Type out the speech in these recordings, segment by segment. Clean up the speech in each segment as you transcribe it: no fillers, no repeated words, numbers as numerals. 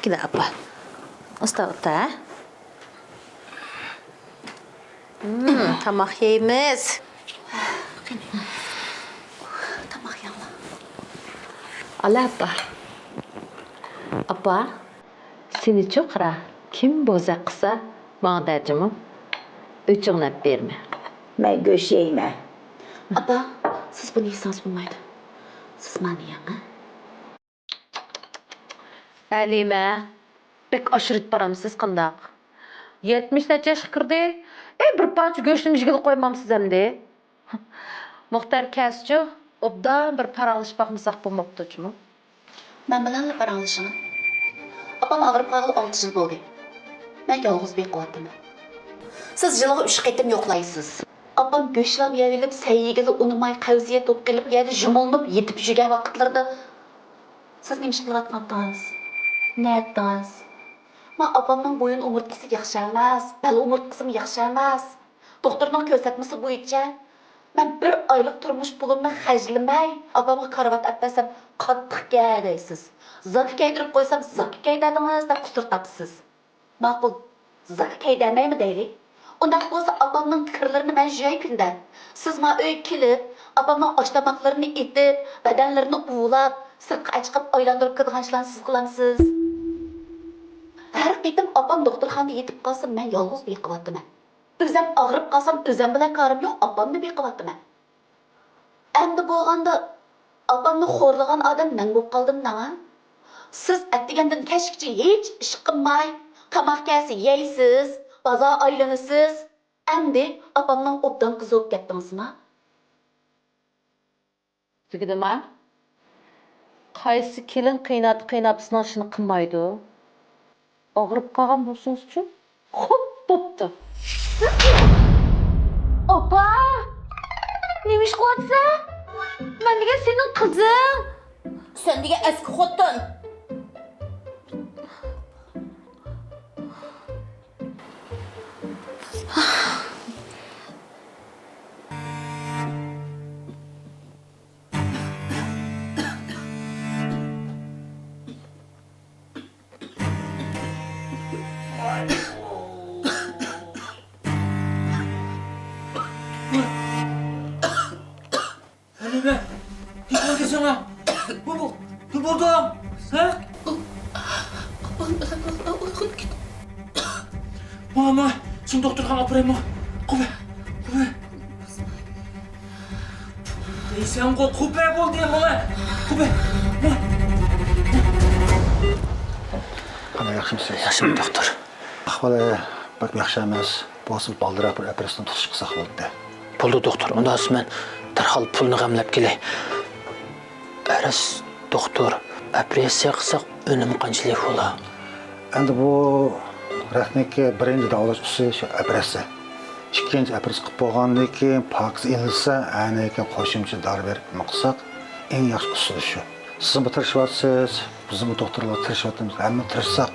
Gel abla. Usta. Tamak yeyimiz. Tamak yama. Ala abba. Abba. Seni çok ra. Kim bozak kısa bana dercimi. Üçüğünep verme. Ben göş yeyme. Abba, siz bunu ihsas bulmaydı. Siz bana yana. Halime. Pek aşırı baramsız kındak. 70 yaş kırdı. Bir parça göçlü müşgül koymamsız hem de. Muhtar Kesçu, obdan bir para alışpaqmısaq bulmaqtıcı mı? Ben bilenle paranlaşını. Abam ağırıp ağıl 6 yıl oldu. Ben yalnız bir kuvvetim. Siz yılığı 3 qetim yoqlaysız. Abam göçlab yerilip, seyigili unumay qavziyet olup gelip, yani jumulunup, yetip жүрген vaqtlarda siz neymiş qilayotgandingiz? Ne etdiniz? Men abamning bo'yin umurtqisi yaxshi emas, bel umurtqisim yaxshi emas. Doktorning ko'rsatmasi bo'yicha men 1 oylik turmush pulimni xajlamay, abamga karavat atmasam qattiq deysiz. Zaki kaydirib qo'ysam, zaki kaydadingiz deb qusur topsiz. Ma'qul, zaki kaydamay deylik. Undan bo'lsa abamning kirlarini men joy kunda. Siz men uy kelib, abamning oshtamoqlarini etib, badanlarini uvlab, sirtqa chiqib aylantirib kirgan ishlarni siz qilamsiz. Her qitim abam doktorxonada yetib qolsa, men yolg'iz beqilyapman. O'zim og'rib qolsam, o'zim bilan karim yo'q, abamni beqilyapman. Endi bo'lganda abamni xo'rlagan odam men bo'lib qoldim nima? Siz atdigandan kechgacha hech ish qilmay, tomoq kelsa yeysiz, bozor aylanasiz. Endi abamning obdan qizi bo'lib ketdingizmi? Tugidimi? Qaysi kelin qiynab sinab shuni qilmaydi? Og'rib qolgan bo'lsangiz uchun xo'p bo'pti. Opa! Nima ish qilyapsan? Men degan sening qizing. Sen degan eski xotin. Halime, ne oldu sana? Ne oldu? Ha? Abam bilan birga uyg'onib ketdim. Mama, sen doktorxona apurayım. Kube. Deysen kube bol diye mama. Kube. Qanday yaxshimisiz? Yaxshimi doktor? Ahvoli pek yaxshi emas. Bosib baldirab bir operatsiya tutish qilsak bo'ldi. Bo'ldi doktor. Unda men darhol pulni g'amlab kelay. Baras doktor, operatsiya qilsak unumi qanchalik bo'ladi? Endi bu rasmiki birinchi davolash usuli shu operatsiya. Ikkinchi operatsiya qilib bo'lgandan keyin paksiz ilinsa, aynan qo'shimcha dori berib qilsak, eng yaxshi usul shu. Siz bu tirishyapsiz, biz bu doktorlar tirishyapmiz. Hamma tirishsak,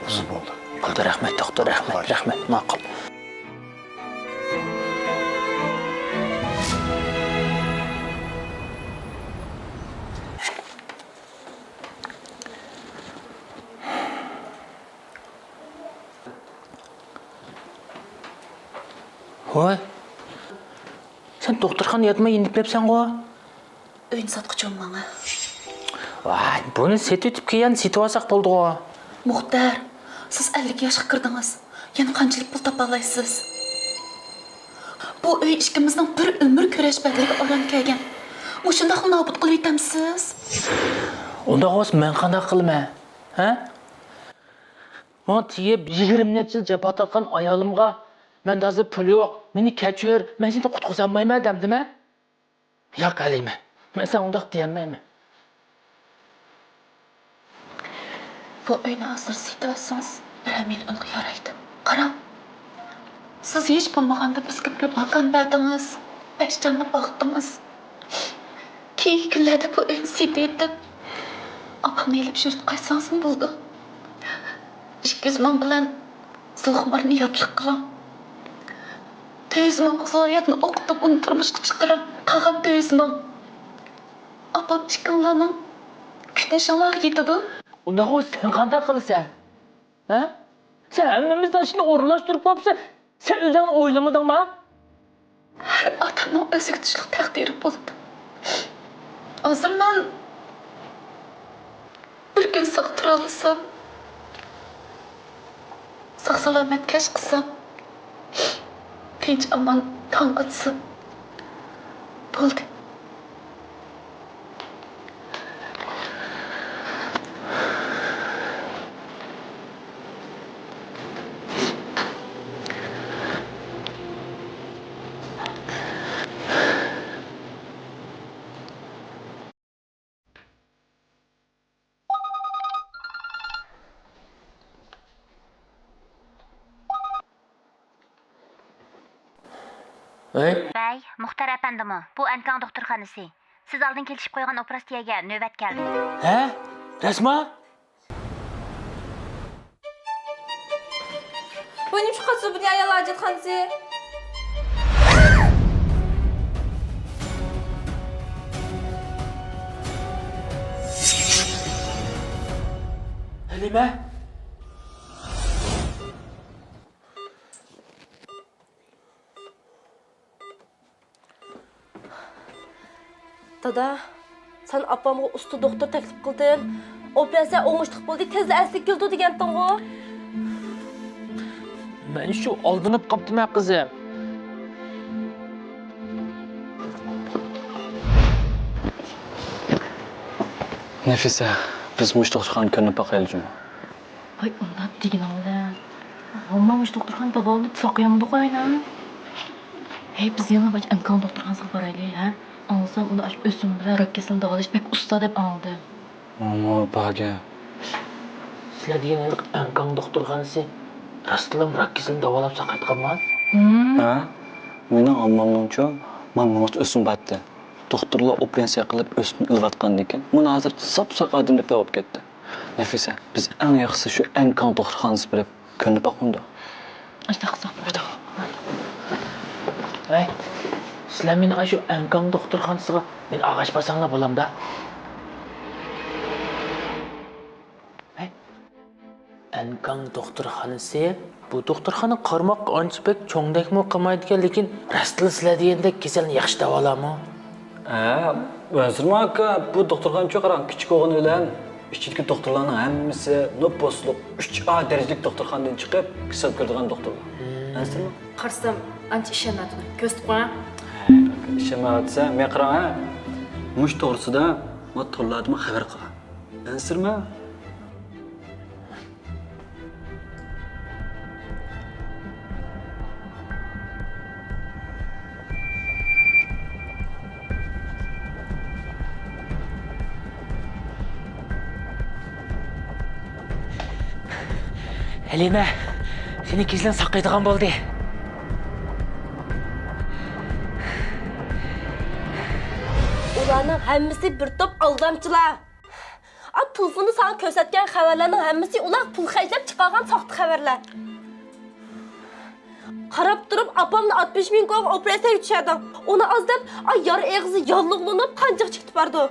usul bo'ldi. Bo'ldi, rahmat doktor, rahmat, ma'qul. Hoy. Sen doktorxona yatmay indiklapsan qo'y. Uyni sotqich olmang. Vay, buni setib kelgan setib olsak bo'ldi qo'y. Muxtar, siz 50 yoshga kirdingiz. Yana qanchalik pul topa olasiz? Bu uy ikkimizning bir umr kurash badaliga oran kelgan. Mushunda nobud qilib yetamsiz? Unda qo's men qanday qilma? Ha? Men tiyib 20 necha yil jabr tortgan ayolimga men hozir pul yo'q, meni kechir, men seni qutqiza olmayman demdimi? Yo'q Halima. Men sen undaq deyolmayman. Bu uyni hozir sotasiz, men unga yaraydi. Qarang. Siz hech bo'lmaganda bizga bir makon berdingiz, peshjonni boqdingiz. Keyingi kunlarda bu uyni sotib, opamni elib yurib qaytsangiz bo'ldi. 200 ming bilan zulxumarni yotliq qiling. 100 ming qizlarni o'qitib uni turmushga chiqarib, qolgan 100 ming. Opam chiqinlarning kutishinglar yetadi. Unda o sen qanday qilsan? Ha? Sen hammamizdan shuni o'rinlashtirib qo'yibsan. Sen o'zingni o'ylamadingmi? Her adamın özüge düşlük takdiri bulup. O zaman bir gün sağ alırsam, sağ salamet keş kılsam, tinç aman tang atsam, buldu. Hey, Bey, Muxtar əpəndimi? Bu Ənkang doktorxanası. Siz aldın kelishib qoygan operatsiyaga növbət gəldi. ha? Rasma? Bu не шухасы bu ayol hojatxonasi? Halima? Dada, sen apamga usta doktor taklif qilding. Operatsiya o'ngishliq bo'ldi, tezda asli keldi deganding-ku. Men shu oldinib qopdim qizim. Nefise, biz muştuqxan ko'rib boqaylik. Ay, ondan degin oldu. Olmamış doktorxan babalı soqyamdı qoyna. Hey, biz yana baş imkan doktorxanasına baraylik, ha? Alsam onu aş ösüm bilan rakkasini davalash pek usta deb aldı. Ama baga. Sizlar degan Ankang doktorxonasi rostlam rakkasini davolab saqaytganman. Ha? Meni ammamningcha, mamamot o'sim batdi. Doktorlar operatsiya qilib o'sni ilvatgan ekan. Meni hozir sap-saq odam deb olib ketdi. Nefise, biz eng yaxshisi shu Ankang doktorxonasi bilib ko'rib boqunda. Ashta qilsak bo'ladi. Hey, sizlar meni shu Ankang doktorxonasiga men ag'ash basanglar bo'lamda. Hey, Ankang doktorxonasi bu doktorxona qarmoqqa ancha pek cho'ngdakmi qilmaydigan, lekin rostli sizlar degandek kasalni yaxshi davolamı? Özürmü aka, bu doktorxona çok qarang, kichik o'g'ini bilan ichidagi doktorlarning hammasi nopposliq 3A darajalik doktorxonadan chiqib, kasal ko'radigan doktorlar. Özürmü? Qarsam, ancha ishonadi. Ko'z tutqan. İşematsa, men qarang ha. Mush to'g'risida ma to'rladimi xabar qilgan. Özürmü? Halima, seni kizlan saqlaydigan bo'ldi. Ularning hammasi bir top aldamchilar. Telefonni sana ko'rsatgan xabarlarning hammasi ular pul xarjlab chiqargan soxta xabarlar. Qarab turib, apamni 60 ming qo'yib operatsiya yutishadi. Uni ozdab, yar eg'izi yallig'lanib qanjiq chiqib bordi.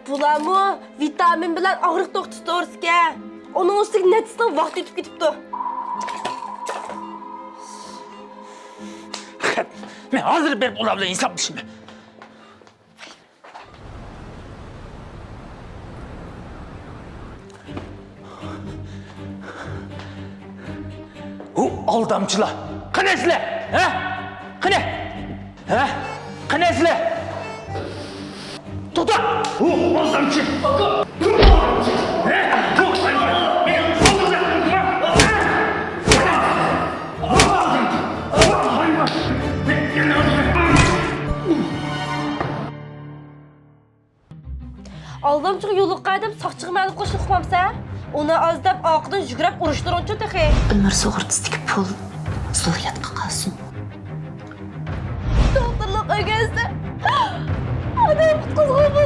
Bularmi vitamin bilan og'riq to'xtatish to'g'risiga. Uning ustiga netisdan vaqt yetib ketibdi. Men hozir berib ular bilan hisoblashim. U aldamchilar. Qani sizlar? Ha? Qani? Ha? Qani sizlar? To'xta! U aldamchi. Aldamchiga yo'liqqa deb soqchiga ma'lum qilishni uqmamsa, uni ozdab oqidan yugurib urishtiruncha texi. Ömür sug'urtasidagi pul zurriyatga qolsin. Doktorlik o'g'azda. Adam qutqizgan